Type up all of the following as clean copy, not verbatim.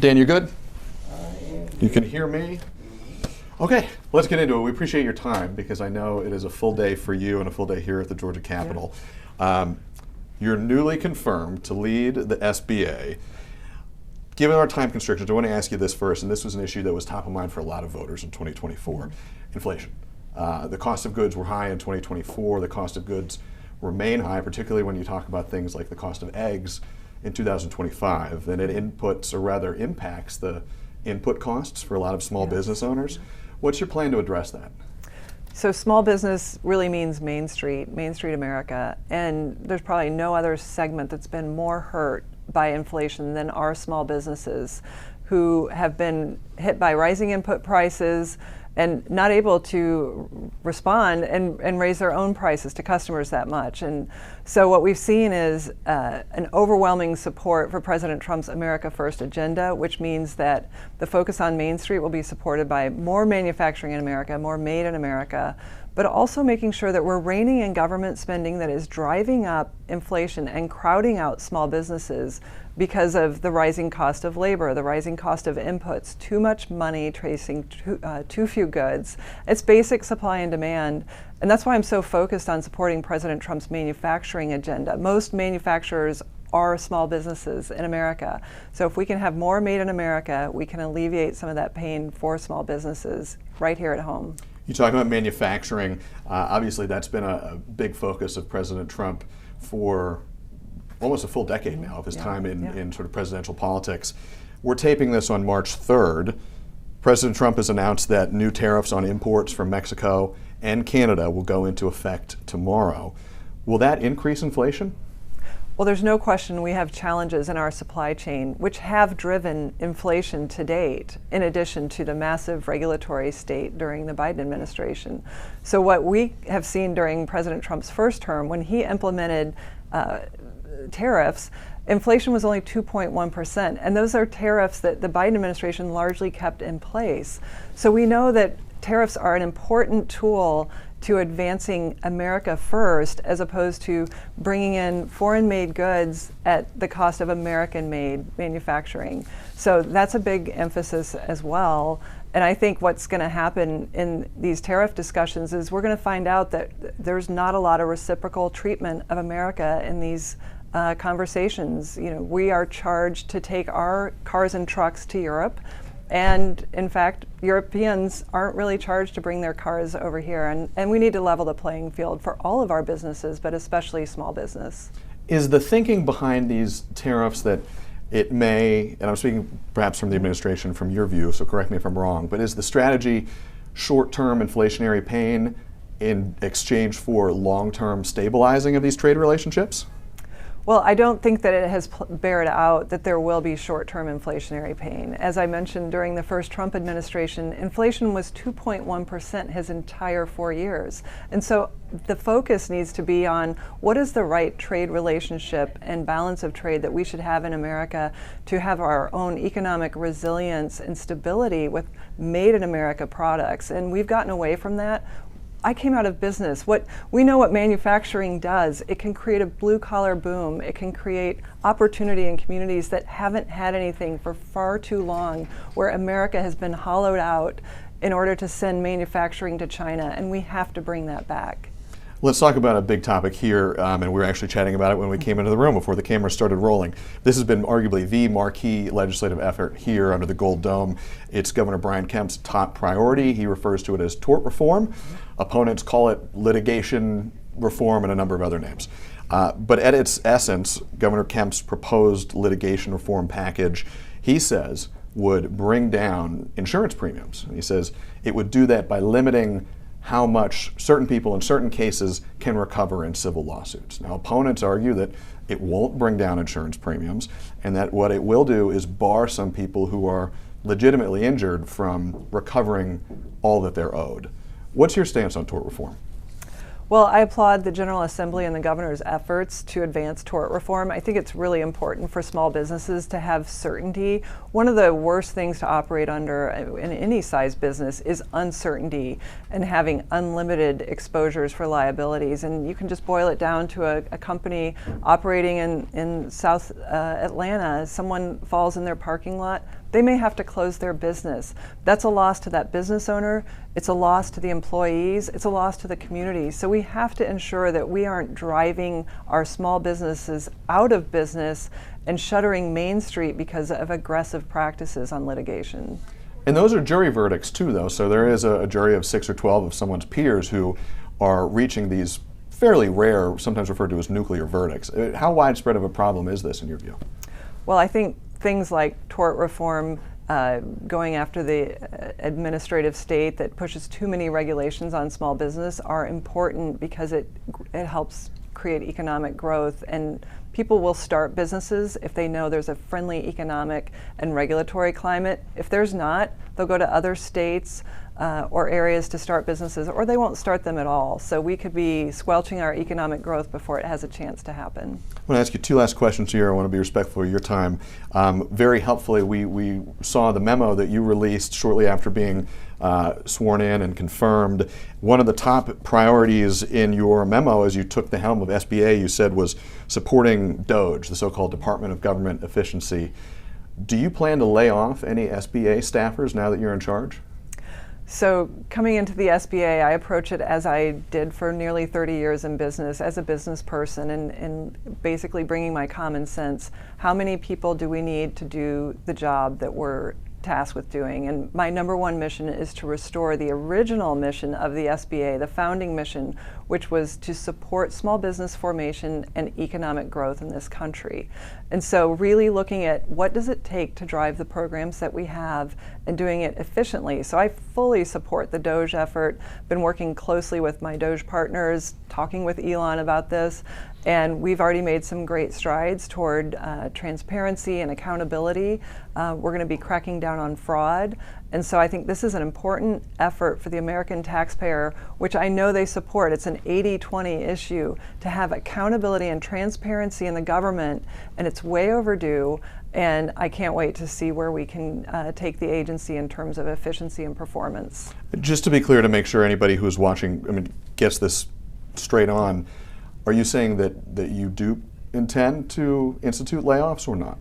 Dan, you good? You can hear me? Okay, let's get into it. We appreciate your time because I know it is a full day for you and a full day here at the Georgia Capitol. Yeah. You're newly confirmed to lead the SBA. Given our time constrictions, I want to ask you this first, and this was an issue that was top of mind for a lot of voters in 2024, inflation. The cost of goods were high in 2024. The cost of goods remain high, particularly when you talk about things like the cost of eggs in 2025, and it inputs, or rather impacts the input costs for a lot of small business owners. What's your plan to address that? So small business really means Main Street America, and there's probably no other segment that's been more hurt by inflation than our small businesses, who have been hit by rising input prices and not able to respond and raise their own prices to customers that much. And so what we've seen is an overwhelming support for President Trump's America First agenda, which means that the focus on Main Street will be supported by more manufacturing in America, more made in America, but also making sure that we're reining in government spending that is driving up inflation and crowding out small businesses because of the rising cost of labor, the rising cost of inputs, too much money chasing too few goods. It's basic supply and demand. And that's why I'm so focused on supporting President Trump's manufacturing agenda. Most manufacturers are small businesses in America. So if we can have more made in America, we can alleviate some of that pain for small businesses right here at home. You talk about manufacturing. Obviously, that's been a big focus of President Trump for almost a full decade now of his time in sort of presidential politics. We're taping this on March 3rd. President Trump has announced that new tariffs on imports from Mexico and Canada will go into effect tomorrow. Will that increase inflation? Well, there's no question we have challenges in our supply chain which have driven inflation to date, in addition to the massive regulatory state during the Biden administration. So what we have seen during President Trump's first term, when he implemented tariffs, inflation was only 2.1%, and those are tariffs that the Biden administration largely kept in place. So we know that tariffs are an important tool to advancing America first, as opposed to bringing in foreign-made goods at the cost of American-made manufacturing. So that's a big emphasis as well. And I think what's going to happen in these tariff discussions is we're going to find out that there's not a lot of reciprocal treatment of America in these conversations. You know, we are charged to take our cars and trucks to Europe. And in fact, Europeans aren't really charged to bring their cars over here. And we need to level the playing field for all of our businesses, but especially small business. Is the thinking behind these tariffs that it may, and I'm speaking perhaps from the administration from your view, so correct me if I'm wrong, but is the strategy short-term inflationary pain in exchange for long-term stabilizing of these trade relationships? Well, I don't think that it has bared out that there will be short-term inflationary pain. As I mentioned, during the first Trump administration, inflation was 2.1% his entire 4 years. And so the focus needs to be on what is the right trade relationship and balance of trade that we should have in America to have our own economic resilience and stability with made in America products. And we've gotten away from that. I came out of business. We know what manufacturing does. It can create a blue-collar boom. It can create opportunity in communities that haven't had anything for far too long, where America has been hollowed out in order to send manufacturing to China, and we have to bring that back. Let's talk about a big topic here, and we were actually chatting about it when we came into the room before the camera started rolling. This has been arguably the marquee legislative effort here under the Gold Dome. It's Governor Brian Kemp's top priority. He refers to it as tort reform. Opponents call it litigation reform and a number of other names. But at its essence, Governor Kemp's proposed litigation reform package, he says, would bring down insurance premiums. And he says it would do that by limiting how much certain people in certain cases can recover in civil lawsuits. Now, opponents argue that it won't bring down insurance premiums, and that what it will do is bar some people who are legitimately injured from recovering all that they're owed. What's your stance on tort reform? Well, I applaud the General Assembly and the governor's efforts to advance tort reform. I think it's really important for small businesses to have certainty. One of the worst things to operate under in any size business is uncertainty and having unlimited exposures for liabilities. And you can just boil it down to a company operating in South Atlanta. Someone falls in their parking lot, they may have to close their business. That's a loss to that business owner, it's a loss to the employees, it's a loss to the community. So we have to ensure that we aren't driving our small businesses out of business and shuttering Main Street because of aggressive practices on litigation. And those are jury verdicts too, though, so there is a jury of 6 or 12 of someone's peers who are reaching these fairly rare, sometimes referred to as nuclear verdicts. How widespread of a problem is this in your view? Well, I think things like tort reform, going after the administrative state that pushes too many regulations on small business are important because it helps create economic growth, and people will start businesses if they know there's a friendly economic and regulatory climate. If there's not, they'll go to other states or areas to start businesses, or they won't start them at all. So we could be squelching our economic growth before it has a chance to happen. I want to ask you 2 last questions here. I want to be respectful of your time. Very helpfully, we saw the memo that you released shortly after being sworn in and confirmed. One of the top priorities in your memo as you took the helm of SBA, you said, was supporting DOGE, the so-called Department of Government Efficiency. Do you plan to lay off any SBA staffers now that you're in charge? So coming into the SBA, I approach it as I did for nearly 30 years in business, as a business person, and basically bringing my common sense. How many people do we need to do the job that we're tasked with doing? And my #1 mission is to restore the original mission of the SBA, the founding mission, which was to support small business formation and economic growth in this country. And so really looking at what does it take to drive the programs that we have and doing it efficiently. So I fully support the DOGE effort, been working closely with my DOGE partners, talking with Elon about this, and we've already made some great strides toward transparency and accountability. We're going to be cracking down on fraud. And so I think this is an important effort for the American taxpayer, which I know they support. It's an 80-20 issue to have accountability and transparency in the government, and it's way overdue. And I can't wait to see where we can take the agency in terms of efficiency and performance. Just to be clear, to make sure anybody who's watching, gets this straight on, are you saying that you do intend to institute layoffs or not?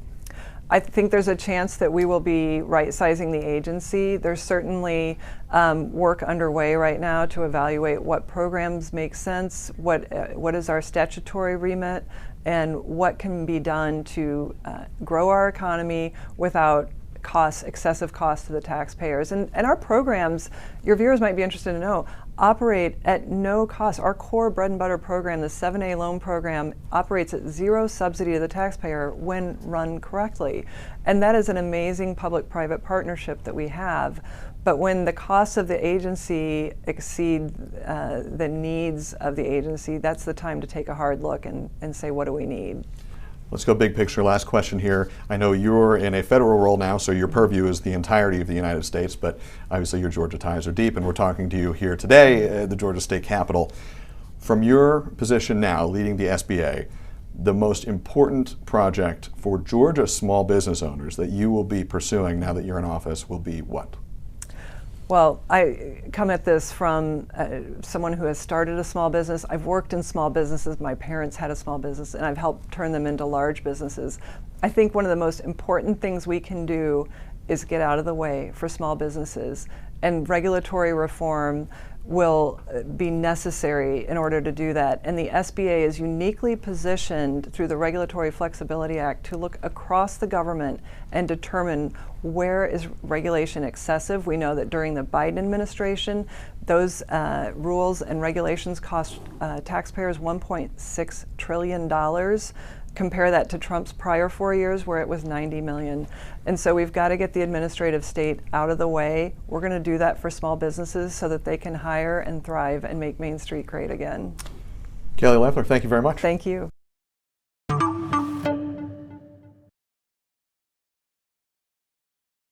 I think there's a chance that we will be right-sizing the agency. There's certainly work underway right now to evaluate what programs make sense, what is our statutory remit, and what can be done to grow our economy without excessive costs to the taxpayers. And our programs, your viewers might be interested to know, operate at no cost. Our core bread and butter program, the 7A loan program, operates at 0 subsidy to the taxpayer when run correctly. And that is an amazing public-private partnership that we have. But when the costs of the agency exceed the needs of the agency, that's the time to take a hard look and say, what do we need? Let's go big picture. Last question here. I know you're in a federal role now, so your purview is the entirety of the United States, but obviously your Georgia ties are deep, and we're talking to you here today at the Georgia State Capitol. From your position now, leading the SBA, the most important project for Georgia small business owners that you will be pursuing now that you're in office will be what? Well, I come at this from someone who has started a small business. I've worked in small businesses. My parents had a small business, and I've helped turn them into large businesses. I think one of the most important things we can do is get out of the way for small businesses, and regulatory reform will be necessary in order to do that. And the SBA is uniquely positioned through the Regulatory Flexibility Act to look across the government and determine where is regulation excessive. We know that during the Biden administration, those rules and regulations cost taxpayers $1.6 trillion. Compare that to Trump's prior 4 years where it was 90 million. And so we've got to get the administrative state out of the way. We're going to do that for small businesses so that they can hire and thrive and make Main Street great again. Kelly Loeffler, thank you very much. Thank you.